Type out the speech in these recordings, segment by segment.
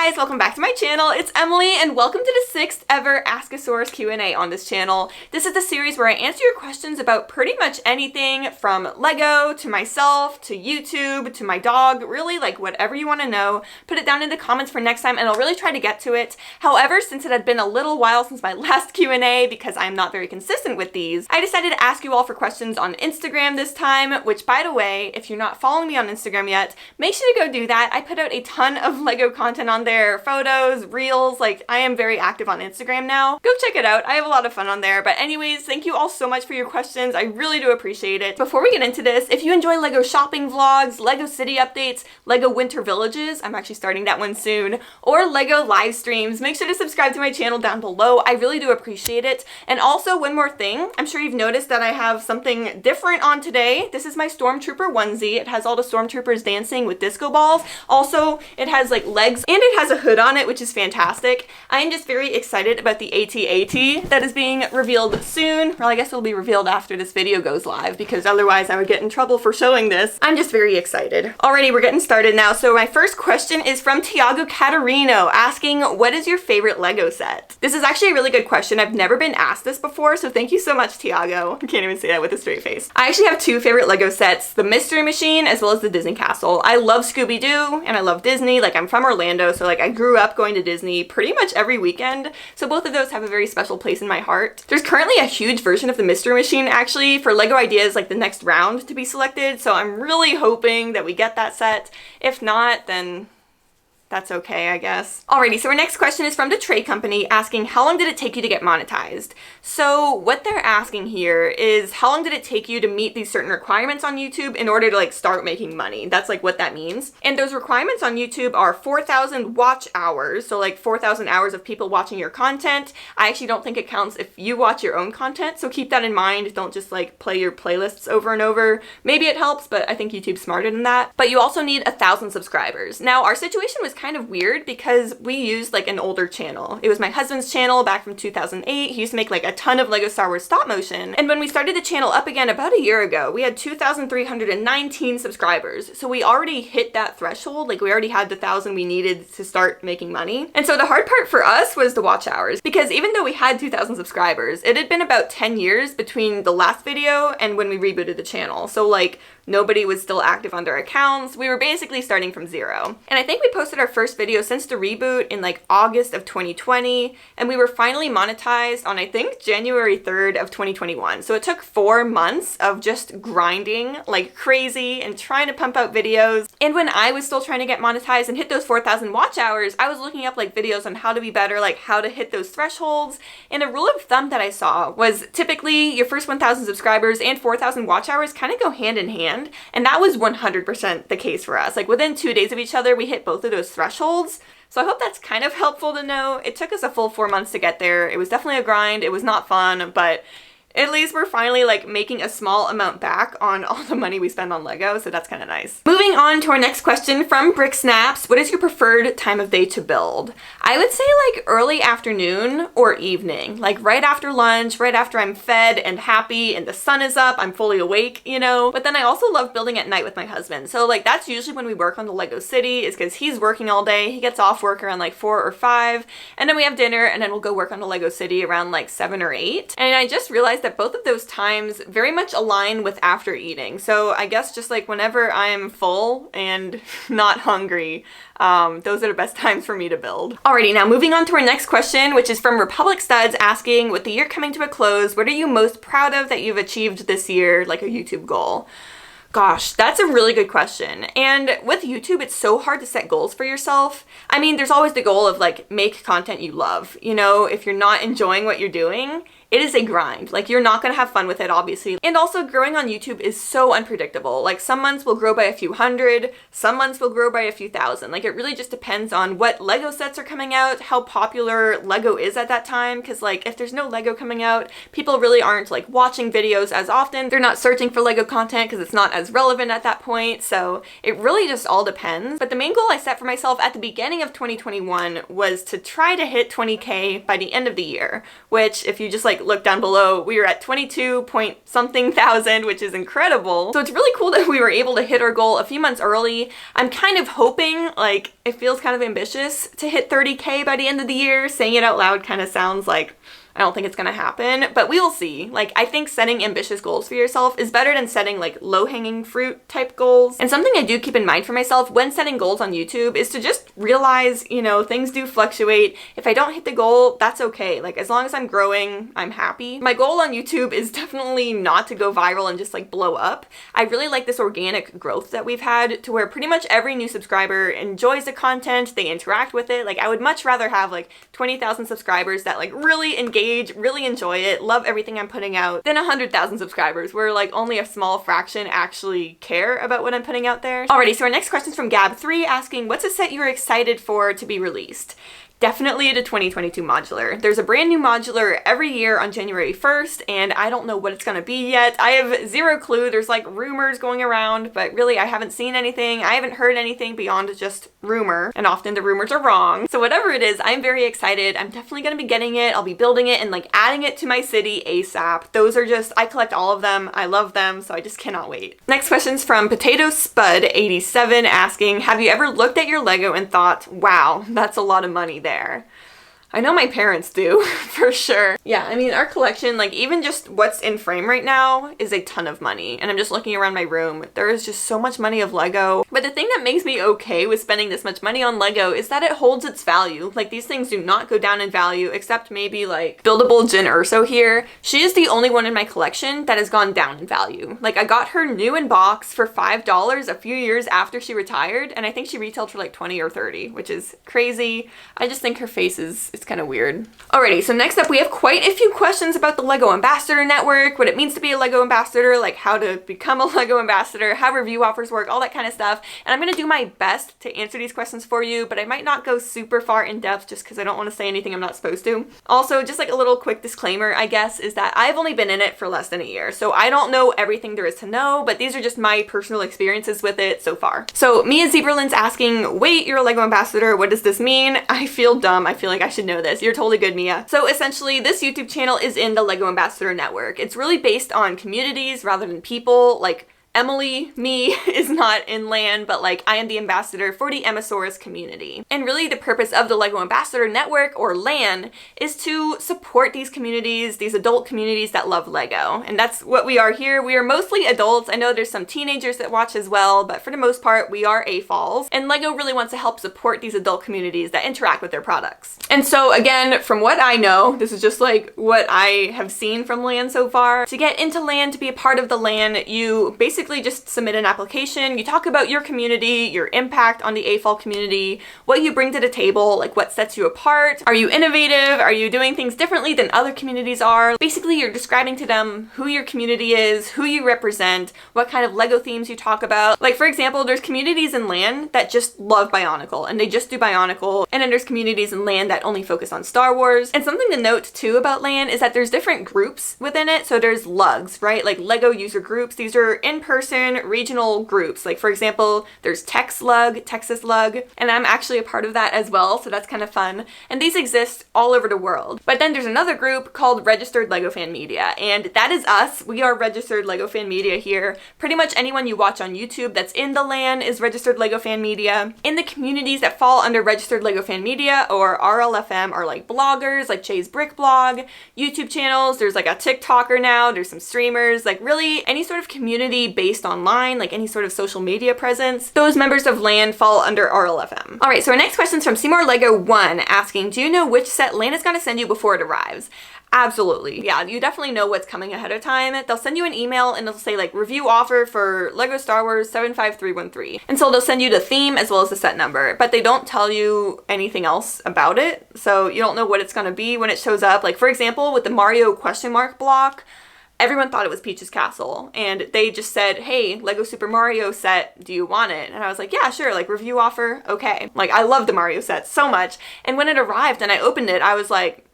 guys, welcome back to my channel. It's Emily and welcome to the 6th ever Ask-A-Saurus Q&A on this channel. This is the series where I answer your questions about pretty much anything from Lego to myself to YouTube to my dog, really like whatever you want to know. Put it down in the comments for next time and I'll really try to get to it. However, since it had been a little while since my last Q&A because I'm not very consistent with these, I decided to ask you all for questions on Instagram this time, which by the way, if you're not following me on Instagram yet, make sure to go do that. I put out a ton of Lego content on there, photos, reels, like I am very active on Instagram now. Go check it out. I have a lot of fun on there. But anyways, thank you all so much for your questions. I really do appreciate it. Before we get into this, if you enjoy Lego shopping vlogs, Lego city updates, Lego winter villages, I'm actually starting that one soon, or Lego live streams, make sure to subscribe to my channel down below. I really do appreciate it. And also one more thing, I'm sure you've noticed that I have something different on today. This is my Stormtrooper onesie. It has all the Stormtroopers dancing with disco balls. Also, it has like legs and it has a hood on it, which is fantastic. I am just very excited about the AT-AT that is being revealed soon. Well, I guess it'll be revealed after this video goes live because otherwise I would get in trouble for showing this. I'm just very excited. Alrighty, we're getting started now. So my first question is from Tiago Catarino asking, what is your favorite Lego set? This is actually a really good question. I've never been asked this before, so thank you so much, Tiago. I can't even say that with a straight face. I actually have two favorite Lego sets, the Mystery Machine as well as the Disney Castle. I love Scooby-Doo and I love Disney. Like I'm from Orlando, so like I grew up going to Disney pretty much every weekend. So both of those have a very special place in my heart. There's currently a huge version of the Mystery Machine actually for Lego Ideas, like the next round to be selected. So I'm really hoping that we get that set. If not, then that's okay, I guess. Alrighty, so our next question is from the Tray Company asking, how long did it take you to get monetized? So what they're asking here is, how long did it take you to meet these certain requirements on YouTube in order to like start making money? That's like what that means. And those requirements on YouTube are 4,000 watch hours. So like 4,000 hours of people watching your content. I actually don't think it counts if you watch your own content. So keep that in mind. Don't just like play your playlists over and over. Maybe it helps, but I think YouTube's smarter than that. But you also need 1,000 subscribers. Now our situation was kind of weird because we used like an older channel. It was my husband's channel back from 2008. He used to make like a ton of Lego Star Wars stop motion. And when we started the channel up again about a year ago, we had 2,319 subscribers. So we already hit that threshold. Like we already had the 1,000 we needed to start making money. And so the hard part for us was the watch hours, because even though we had 2,000 subscribers, it had been about 10 years between the last video and when we rebooted the channel. So like nobody was still active on their accounts. We were basically starting from zero. And I think we posted our first video since the reboot in like August of 2020. And we were finally monetized on I think January 3rd of 2021. So it took 4 months of just grinding like crazy and trying to pump out videos. And when I was still trying to get monetized and hit those 4,000 watch hours, I was looking up like videos on how to be better, like how to hit those thresholds. And a rule of thumb that I saw was typically your first 1,000 subscribers and 4,000 watch hours kind of go hand in hand. And that was 100% the case for us. Like within 2 days of each other, we hit both of those thresholds. So I hope that's kind of helpful to know. It took us a full 4 months to get there. It was definitely a grind. It was not fun, but at least we're finally like making a small amount back on all the money we spend on Lego, so that's kind of nice. Moving on to our next question from Brick Snaps. What is your preferred time of day to build? I would say like early afternoon or evening, like right after lunch, right after I'm fed and happy and the sun is up, I'm fully awake, you know? But then I also love building at night with my husband. So like that's usually when we work on the Lego City, is because he's working all day. He gets off work around like 4 or 5, and then we have dinner and then we'll go work on the Lego City around like 7 or 8. And I just realized that both of those times very much align with after eating. So I guess just like whenever I am full and not hungry, those are the best times for me to build. Alrighty, now moving on to our next question, which is from Republic Studs asking, with the year coming to a close, what are you most proud of that you've achieved this year, like a YouTube goal? Gosh, that's a really good question. And with YouTube, it's so hard to set goals for yourself. I mean, there's always the goal of like, make content you love. You know, if you're not enjoying what you're doing, it is a grind. Like you're not gonna have fun with it, obviously. And also growing on YouTube is so unpredictable. Like some months will grow by a few hundred, some months will grow by a few thousand. Like it really just depends on what Lego sets are coming out, how popular Lego is at that time. Cause like if there's no Lego coming out, people really aren't like watching videos as often. They're not searching for Lego content because it's not as relevant at that point. So it really just all depends. But the main goal I set for myself at the beginning of 2021 was to try to hit 20K by the end of the year, which if you just like like look down below, we were at 22 point something thousand, which is incredible. So it's really cool that we were able to hit our goal a few months early. I'm kind of hoping, like, it feels kind of ambitious to hit 30K by the end of the year. Saying it out loud kind of sounds like I don't think it's gonna happen, but we will see. Like, I think setting ambitious goals for yourself is better than setting like low-hanging fruit type goals. And something I do keep in mind for myself when setting goals on YouTube is to just realize, you know, things do fluctuate. If I don't hit the goal, that's okay. Like, as long as I'm growing, I'm happy. My goal on YouTube is definitely not to go viral and just like blow up. I really like this organic growth that we've had to where pretty much every new subscriber enjoys the content, they interact with it. Like, I would much rather have like 20,000 subscribers that like really engage, really enjoy it, love everything I'm putting out, than 100,000 subscribers where like only a small fraction actually care about what I'm putting out there. Alrighty, so our next question is from Gab3 asking, what's a set you're excited for to be released? Definitely the 2022 modular. There's a brand new modular every year on January 1st, and I don't know what it's gonna be yet. I have zero clue. There's like rumors going around, but really I haven't seen anything. I haven't heard anything beyond just rumor, and often the rumors are wrong. So whatever it is, I'm very excited. I'm definitely gonna be getting it. I'll be building it and like adding it to my city ASAP. Those are just, I collect all of them. I love them, so I just cannot wait. Next question's from Potato Spud 87 asking, have you ever looked at your Lego and thought, wow, that's a lot of money there? I know my parents do, for sure. Yeah, I mean, our collection, like even just what's in frame right now is a ton of money. And I'm just looking around my room. There is just so much money of Lego. But the thing that makes me okay with spending this much money on Lego is that it holds its value. Like, these things do not go down in value, except maybe like buildable Jin Urso here. She is the only one in my collection that has gone down in value. Like, I got her new in box for $5 a few years after she retired. And I think she retailed for like 20 or 30, which is crazy. I just think her face is, it's kind of weird. Alrighty, so next up we have quite a few questions about the Lego Ambassador Network, what it means to be a Lego Ambassador, like how to become a Lego Ambassador, how review offers work, all that kind of stuff. And I'm gonna do my best to answer these questions for you, but I might not go super far in depth just because I don't want to say anything I'm not supposed to. Also, just like a little quick disclaimer, I guess, is that I've only been in it for less than a year, so I don't know everything there is to know, but these are just my personal experiences with it so far. So Mia Zeberlin's asking, wait, you're a Lego Ambassador, what does this mean? I feel dumb. I feel like I should know this. You're totally good, Mia. So essentially, this YouTube channel is in the Lego Ambassador Network. It's really based on communities rather than people. Like, Emily, me, is not in LAN, but like I am the ambassador for the Emmasaurus community. And really the purpose of the Lego Ambassador Network, or LAN, is to support these communities, these adult communities that love Lego. And that's what we are here. We are mostly adults. I know there's some teenagers that watch as well, but for the most part, we are AFOLs. And Lego really wants to help support these adult communities that interact with their products. And so again, from what I know, this is just like what I have seen from LAN so far. To get into LAN, to be a part of the LAN, you basically just submit an application. You talk about your community, your impact on the AFOL community, what you bring to the table, like what sets you apart. Are you innovative? Are you doing things differently than other communities are? Basically, you're describing to them who your community is, who you represent, what kind of Lego themes you talk about. Like, for example, there's communities in LAN that just love Bionicle and they just do Bionicle, and then there's communities in LAN that only focus on Star Wars. And something to note too about LAN is that there's different groups within it. So there's LUGs, right? Like Lego user groups. These are in-person regional groups. Like, for example, there's Texas Lug, and I'm actually a part of that as well, so that's kind of fun. And these exist all over the world. But then there's another group called Registered Lego Fan Media, and that is us. We are Registered Lego Fan Media here. Pretty much anyone you watch on YouTube that's in the LAN is Registered Lego Fan Media. In the communities that fall under Registered Lego Fan Media, or RLFM, are like bloggers, like Chay's Brick Blog, YouTube channels, there's like a TikToker now, there's some streamers, like really any sort of community based online, like any sort of social media presence. Those members of LAN fall under RLFM. Alright, so our next question is from Seymour Lego 1 asking, do you know which set LAN is going to send you before it arrives? Absolutely. Yeah, you definitely know what's coming ahead of time. They'll send you an email and they'll say like review offer for Lego Star Wars 75313. And so they'll send you the theme as well as the set number, but they don't tell you anything else about it. So you don't know what it's going to be when it shows up. Like, for example, with the Mario question mark block, everyone thought it was Peach's Castle, and they just said, hey, Lego Super Mario set, do you want it? And I was like, yeah, sure, like review offer, okay. Like, I love the Mario set so much, and when it arrived and I opened it, I was like,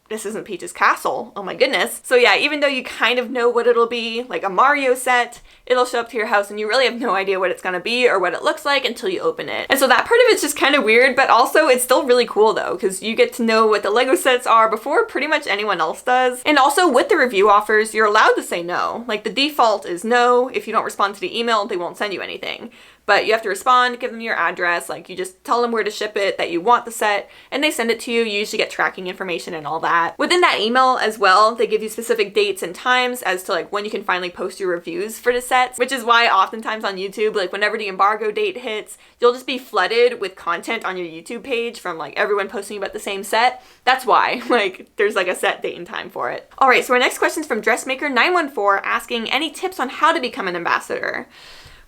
this isn't Peach's castle. Oh my goodness. So yeah, even though you kind of know what it'll be, like a Mario set, it'll show up to your house and you really have no idea what it's gonna be or what it looks like until you open it. And so that part of it's just kind of weird, but also it's still really cool though, because you get to know what the Lego sets are before pretty much anyone else does. And also with the review offers, you're allowed to say no. Like the default is no. If you don't respond to the email, they won't send you anything. But you have to respond, give them your address, like you just tell them where to ship it, that you want the set, and they send it to you. You usually get tracking information and all that. Within that email as well, they give you specific dates and times as to like when you can finally post your reviews for the sets, which is why oftentimes on YouTube, like whenever the embargo date hits, you'll just be flooded with content on your YouTube page from like everyone posting about the same set. That's why, like there's like a set date and time for it. All right, so our next question is from Dressmaker914 asking any tips on how to become an ambassador.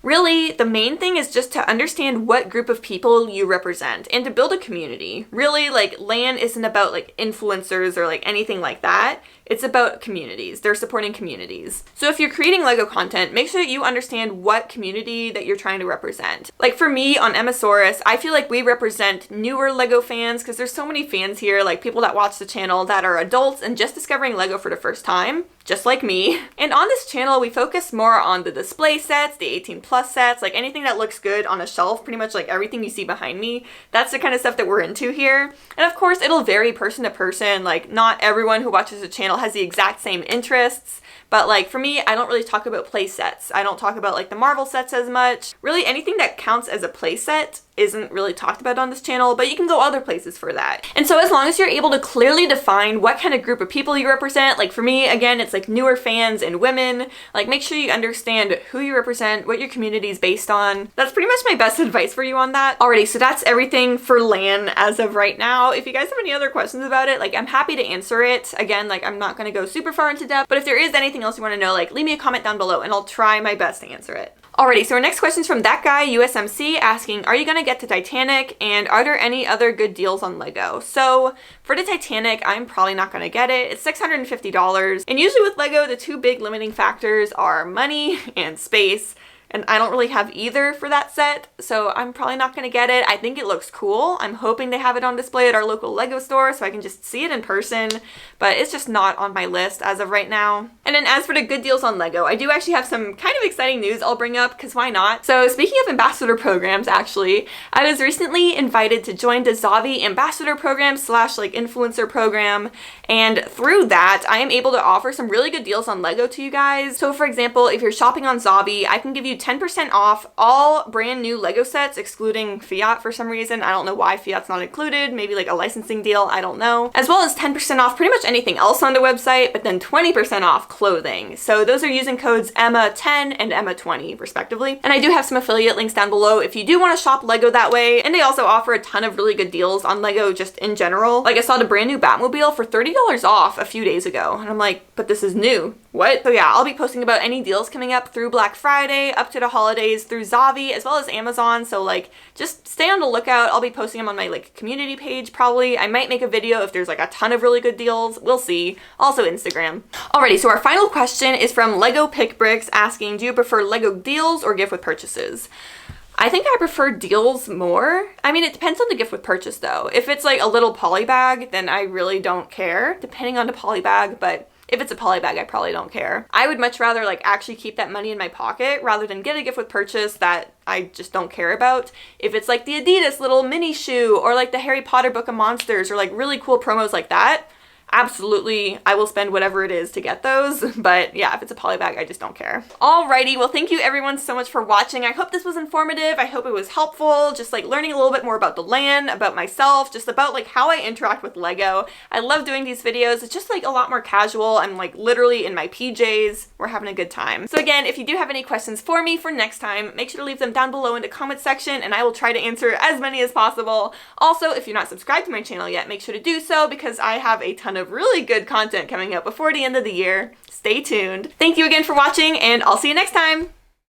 Really, the main thing is just to understand what group of people you represent and to build a community. Really, like LAN isn't about like influencers or like anything like that. It's about communities. They're supporting communities. So if you're creating Lego content, make sure that you understand what community that you're trying to represent. Like for me on Emmasaurus, I feel like we represent newer Lego fans because there's so many fans here, like people that watch the channel that are adults and just discovering Lego for the first time, just like me. And on this channel, we focus more on the display sets, the 18+ sets, like anything that looks good on a shelf, pretty much like everything you see behind me. That's the kind of stuff that we're into here. And of course, it'll vary person to person. Like not everyone who watches the channel has the exact same interests, but like for me, I don't really talk about play sets. I don't talk about like the Marvel sets as much. Really anything that counts as a play set isn't really talked about on this channel, but you can go other places for that. And so as long as you're able to clearly define what kind of group of people you represent, like for me, again, it's like newer fans and women, like make sure you understand who you represent, what your community is based on. That's pretty much my best advice for you on that. Alrighty, so that's everything for LAN as of right now. If you guys have any other questions about it, like I'm happy to answer it. Again, like I'm not gonna go super far into depth, but if there is anything else you wanna know, like leave me a comment down below and I'll try my best to answer it. Alrighty, so our next question is from that guy, USMC, asking, are you gonna get to Titanic and are there any other good deals on Lego? So for the Titanic, I'm probably not gonna get it. It's $650. And usually with Lego, the two big limiting factors are money and space. And I don't really have either for that set, so I'm probably not gonna get it. I think it looks cool. I'm hoping they have it on display at our local Lego store so I can just see it in person, but it's just not on my list as of right now. And then as for the good deals on Lego, I do actually have some kind of exciting news I'll bring up, because why not? So speaking of ambassador programs, actually, I was recently invited to join the Zavi ambassador program / like influencer program, and through that, I am able to offer some really good deals on Lego to you guys. So for example, if you're shopping on Zavi, I can give you 10% off all brand new Lego sets, excluding Fiat for some reason. I don't know why Fiat's not included, maybe like a licensing deal, I don't know. As well as 10% off pretty much anything else on the website, but then 20% off clothing. So those are using codes Emma10 and Emma20 respectively. And I do have some affiliate links down below if you do want to shop Lego that way. And they also offer a ton of really good deals on Lego just in general. Like I saw the brand new Batmobile for $30 off a few days ago. And I'm like, but this is new. What? So yeah, I'll be posting about any deals coming up through Black Friday, up to the holidays through Zavi, as well as Amazon. So like, just stay on the lookout. I'll be posting them on my like community page probably. I might make a video if there's like a ton of really good deals. We'll see. Also Instagram. Alrighty, so our final question is from Lego Pick Bricks asking, do you prefer Lego deals or gift with purchases? I think I prefer deals more. I mean, it depends on the gift with purchase though. If it's like a little poly bag, then I really don't care, depending on the poly bag, but if it's a poly bag, I probably don't care. I would much rather like actually keep that money in my pocket rather than get a gift with purchase that I just don't care about. If it's like the Adidas little mini shoe or like the Harry Potter Book of Monsters or like really cool promos like that, absolutely, I will spend whatever it is to get those. But yeah, if it's a poly bag, I just don't care. Alrighty, well thank you everyone so much for watching. I hope this was informative. I hope it was helpful. Just like learning a little bit more about the LAN, about myself, just about like how I interact with Lego. I love doing these videos. It's just like a lot more casual. I'm like literally in my PJs. We're having a good time. So again, if you do have any questions for me for next time, make sure to leave them down below in the comment section and I will try to answer as many as possible. Also, if you're not subscribed to my channel yet, make sure to do so because I have a ton of really good content coming up before the end of the year. Stay tuned. Thank you again for watching and I'll see you next time.